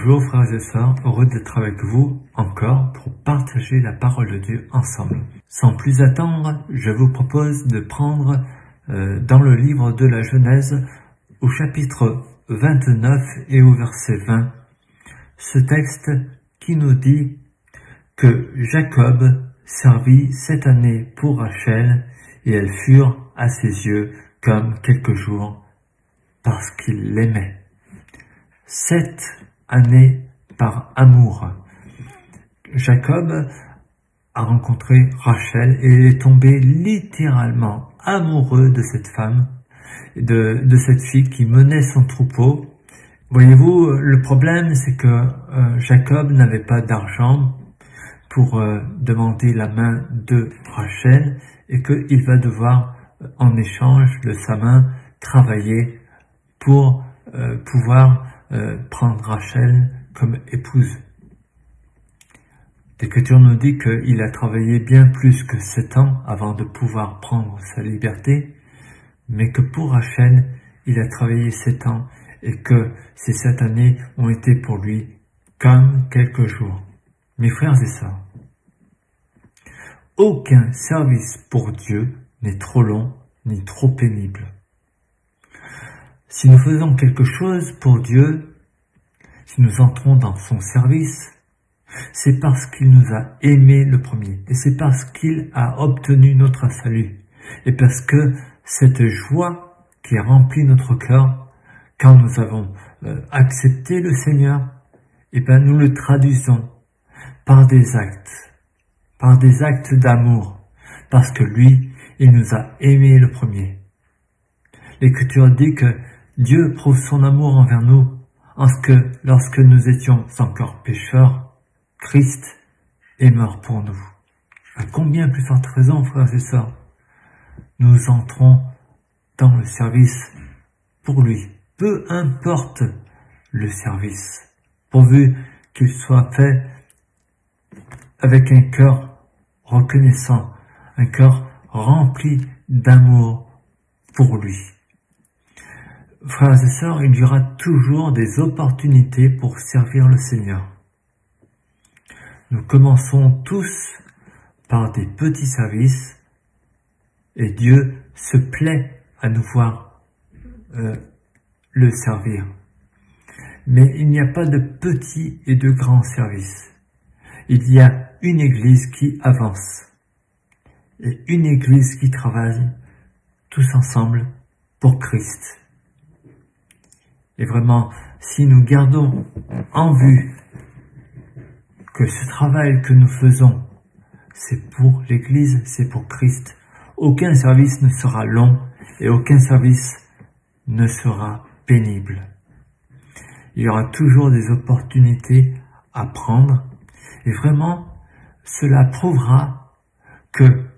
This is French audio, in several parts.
Bonjour frères et sœurs, heureux d'être avec vous encore pour partager la parole de Dieu ensemble. Sans plus attendre, je vous propose de prendre dans le livre de la Genèse au chapitre 29 et au verset 20, ce texte qui nous dit que Jacob servit 7 années pour Rachel et elles furent à ses yeux comme quelques jours parce qu'il l'aimait. 7 années par amour. Jacob a rencontré Rachel et il est tombé littéralement amoureux de cette femme, de cette fille qui menait son troupeau. Voyez-vous, le problème c'est que Jacob n'avait pas d'argent pour demander la main de Rachel et qu'il va devoir, en échange de sa main, travailler pour pouvoir prendre Rachel comme épouse. L'Écriture nous dit qu'il a travaillé bien plus que 7 ans avant de pouvoir prendre sa liberté, mais que pour Rachel, il a travaillé 7 ans et que ces 7 années ont été pour lui comme quelques jours. Mes frères et sœurs, aucun service pour Dieu n'est trop long ni trop pénible. Si nous faisons quelque chose pour Dieu, si nous entrons dans son service, c'est parce qu'il nous a aimés le premier. Et c'est parce qu'il a obtenu notre salut. Et parce que cette joie qui a rempli notre cœur, quand nous avons accepté le Seigneur, eh bien nous le traduisons par des actes d'amour. Parce que lui, il nous a aimés le premier. L'Écriture dit que Dieu prouve son amour envers nous en ce que, lorsque nous étions encore pécheurs, Christ est mort pour nous. À combien plus forte raison, frères et sœurs, nous entrons dans le service pour lui. Peu importe le service, pourvu qu'il soit fait avec un cœur reconnaissant, un cœur rempli d'amour pour lui. Frères et sœurs, il y aura toujours des opportunités pour servir le Seigneur. Nous commençons tous par des petits services et Dieu se plaît à nous voir le servir. Mais il n'y a pas de petits et de grands services. Il y a une Église qui avance et une Église qui travaille tous ensemble pour Christ. Et vraiment, si nous gardons en vue que ce travail que nous faisons, c'est pour l'Église, c'est pour Christ, aucun service ne sera long et aucun service ne sera pénible. Il y aura toujours des opportunités à prendre et vraiment, cela prouvera que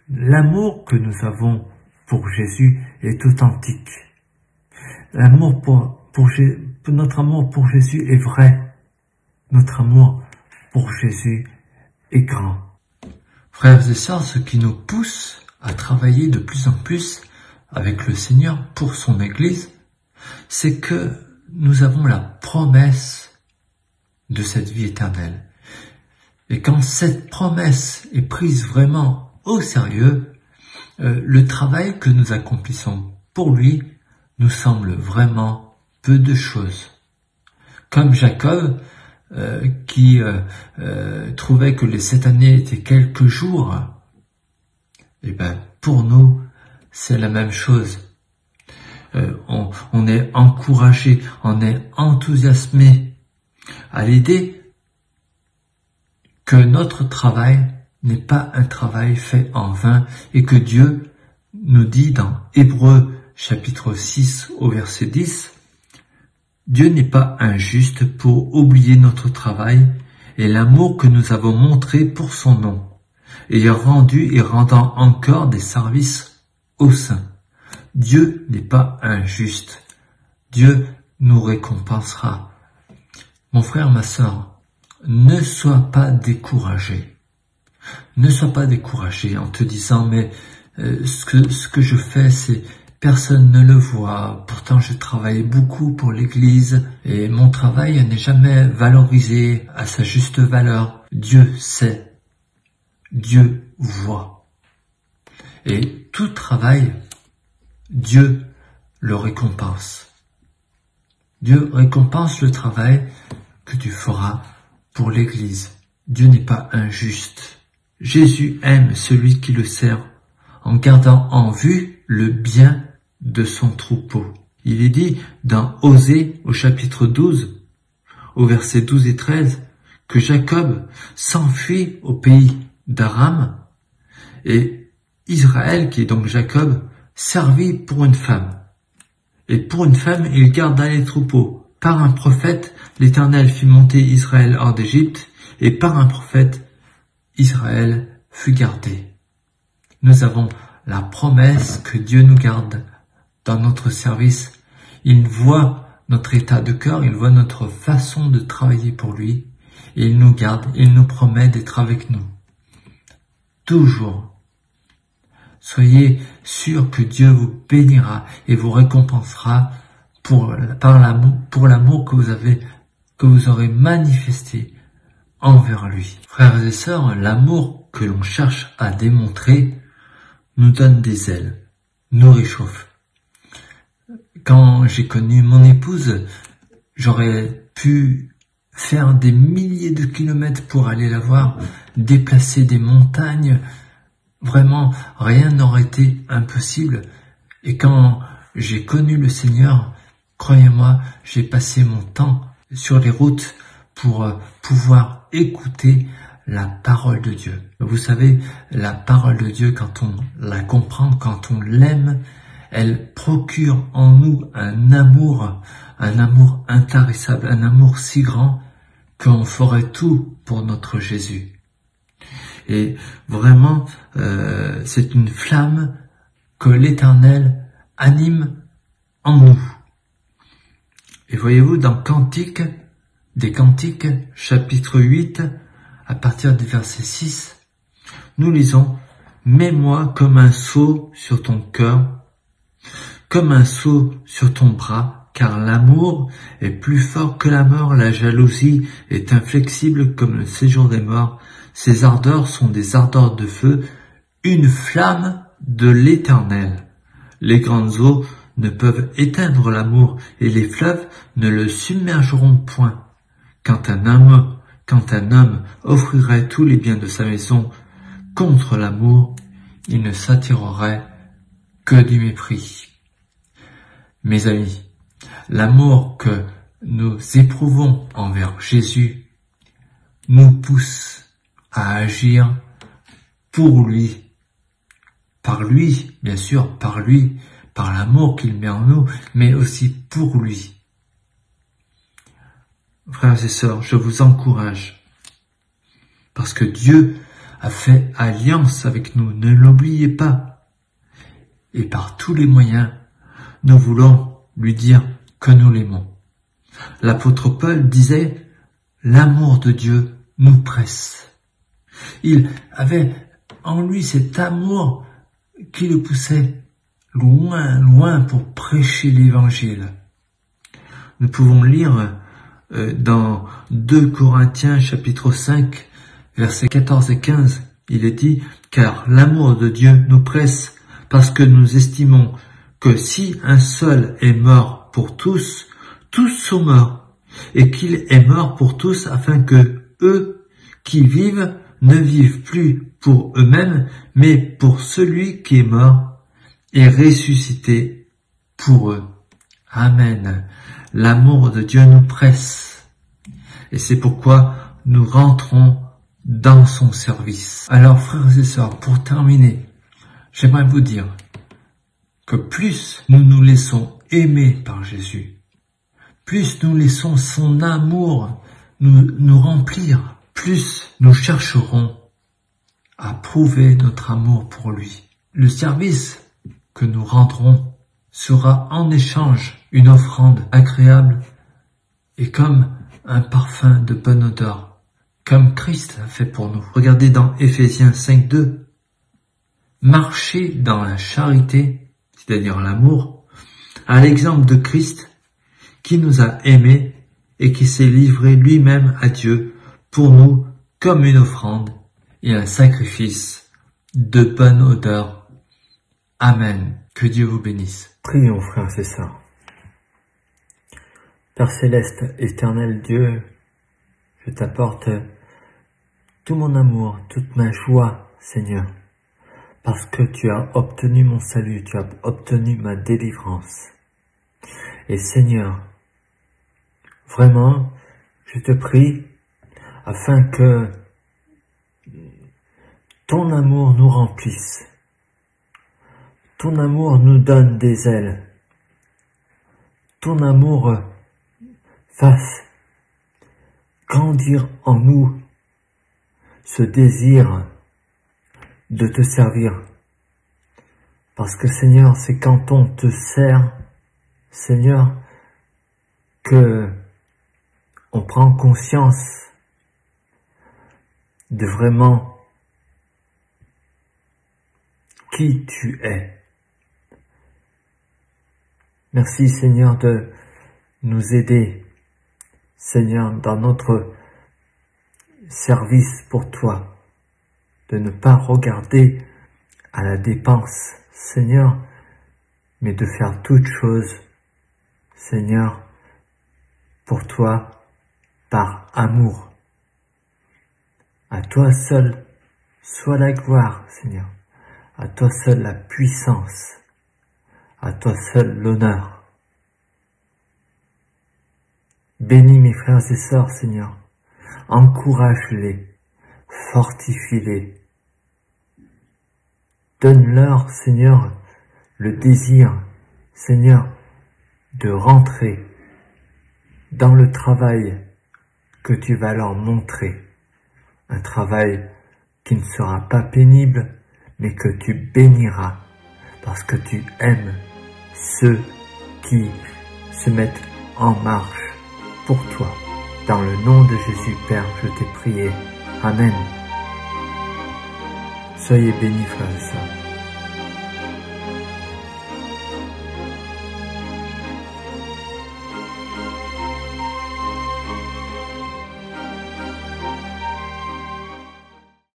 l'amour que nous avons pour Jésus est authentique. Notre amour pour Jésus est vrai. Notre amour pour Jésus est grand. Frères et sœurs, ce qui nous pousse à travailler de plus en plus avec le Seigneur pour son Église, c'est que nous avons la promesse de cette vie éternelle. Et quand cette promesse est prise vraiment au sérieux, le travail que nous accomplissons pour lui nous semble vraiment peu de choses. Comme Jacob, qui trouvait que les 7 années étaient quelques jours, et ben pour nous, c'est la même chose. On est encouragé, on est enthousiasmé à l'idée que notre travail n'est pas un travail fait en vain et que Dieu nous dit dans Hébreux chapitre 6 au verset 10, Dieu n'est pas injuste pour oublier notre travail et l'amour que nous avons montré pour son nom, ayant rendu et rendant encore des services aux saints. Dieu n'est pas injuste. Dieu nous récompensera. Mon frère, ma sœur, ne sois pas découragé. Ne sois pas découragé en te disant, mais ce que je fais, personne ne le voit. Pourtant, je travaille beaucoup pour l'Église et mon travail n'est jamais valorisé à sa juste valeur. Dieu sait, Dieu voit. Et tout travail, Dieu le récompense. Dieu récompense le travail que tu feras pour l'Église. Dieu n'est pas injuste. Jésus aime celui qui le sert en gardant en vue le bien de son troupeau. Il est dit dans Osée au chapitre 12, au verset 12 et 13, que Jacob s'enfuit au pays d'Aram et Israël, qui est donc Jacob, servit pour une femme. Et pour une femme, il garda les troupeaux. Par un prophète, l'Éternel fit monter Israël hors d'Égypte, et par un prophète, Israël fut gardé. Nous avons la promesse que Dieu nous garde dans notre service. Il voit notre état de cœur, il voit notre façon de travailler pour lui, et il nous garde, il nous promet d'être avec nous. Toujours. Soyez sûrs que Dieu vous bénira et vous récompensera pour l'amour que vous aurez manifesté envers lui. Frères et sœurs, l'amour que l'on cherche à démontrer nous donne des ailes, nous réchauffe. Quand j'ai connu mon épouse, j'aurais pu faire des milliers de kilomètres pour aller la voir, déplacer des montagnes. Vraiment, rien n'aurait été impossible. Et quand j'ai connu le Seigneur, croyez-moi, j'ai passé mon temps sur les routes pour pouvoir écouter la parole de Dieu. Vous savez, la parole de Dieu, quand on la comprend, quand on l'aime, elle procure en nous un amour intarissable, un amour si grand qu'on ferait tout pour notre Jésus. Et vraiment, c'est une flamme que l'Éternel anime en nous. Et voyez-vous, dans des Cantiques, chapitre 8, à partir du verset 6, nous lisons « Mets-moi comme un sceau sur ton cœur, comme un sceau sur ton bras, car l'amour est plus fort que la mort, la jalousie est inflexible comme le séjour des morts. Ces ardeurs sont des ardeurs de feu, une flamme de l'Éternel. Les grandes eaux ne peuvent éteindre l'amour, et les fleuves ne le submergeront point. Quand un homme offrirait tous les biens de sa maison contre l'amour, il ne s'attirerait que du mépris. » Mes amis, l'amour que nous éprouvons envers Jésus nous pousse à agir pour lui, par lui, bien sûr, par lui, par l'amour qu'il met en nous, mais aussi pour lui. Frères et sœurs, je vous encourage, parce que Dieu a fait alliance avec nous, ne l'oubliez pas. Et par tous les moyens, nous voulons lui dire que nous l'aimons. L'apôtre Paul disait, l'amour de Dieu nous presse. Il avait en lui cet amour qui le poussait loin, loin pour prêcher l'évangile. Nous pouvons lire dans 2 Corinthiens chapitre 5, versets 14 et 15, il est dit « Car l'amour de Dieu nous presse, parce que nous estimons que si un seul est mort pour tous, tous sont morts, et qu'il est mort pour tous afin que eux qui vivent ne vivent plus pour eux-mêmes, mais pour celui qui est mort et ressuscité pour eux. » Amen. L'amour de Dieu nous presse. Et c'est pourquoi nous rentrons dans son service. Alors, frères et sœurs, pour terminer, j'aimerais vous dire que plus nous nous laissons aimer par Jésus, plus nous laissons son amour nous remplir, plus nous chercherons à prouver notre amour pour lui. Le service que nous rendrons sera en échange une offrande agréable et comme un parfum de bonne odeur, comme Christ a fait pour nous. Regardez dans Éphésiens 5:2, marchez dans la charité, c'est-à-dire l'amour, à l'exemple de Christ qui nous a aimés et qui s'est livré lui-même à Dieu pour nous comme une offrande et un sacrifice de bonne odeur. Amen. Que Dieu vous bénisse. Prions, frères et sœurs. Père céleste, éternel Dieu, je t'apporte tout mon amour, toute ma joie, Seigneur, parce que tu as obtenu mon salut, tu as obtenu ma délivrance. Et Seigneur, vraiment, je te prie afin que ton amour nous remplisse, ton amour nous donne des ailes, ton amour fasse grandir en nous ce désir de te servir. Parce que Seigneur, c'est quand on te sert, Seigneur, que on prend conscience de vraiment qui tu es. Merci Seigneur de nous aider, Seigneur, dans notre service pour toi, de ne pas regarder à la dépense, Seigneur, mais de faire toutes choses, Seigneur, pour toi, par amour. À toi seul soit la gloire, Seigneur. À toi seul la puissance. À toi seul l'honneur. Bénis mes frères et sœurs, Seigneur. Encourage-les, fortifie-les. Donne-leur, Seigneur, le désir, Seigneur, de rentrer dans le travail que tu vas leur montrer. Un travail qui ne sera pas pénible, mais que tu béniras, parce que tu aimes ceux qui se mettent en marche pour toi. Dans le nom de Jésus, Père, je t'ai prié. Amen. Soyez bénis, frères et sœurs.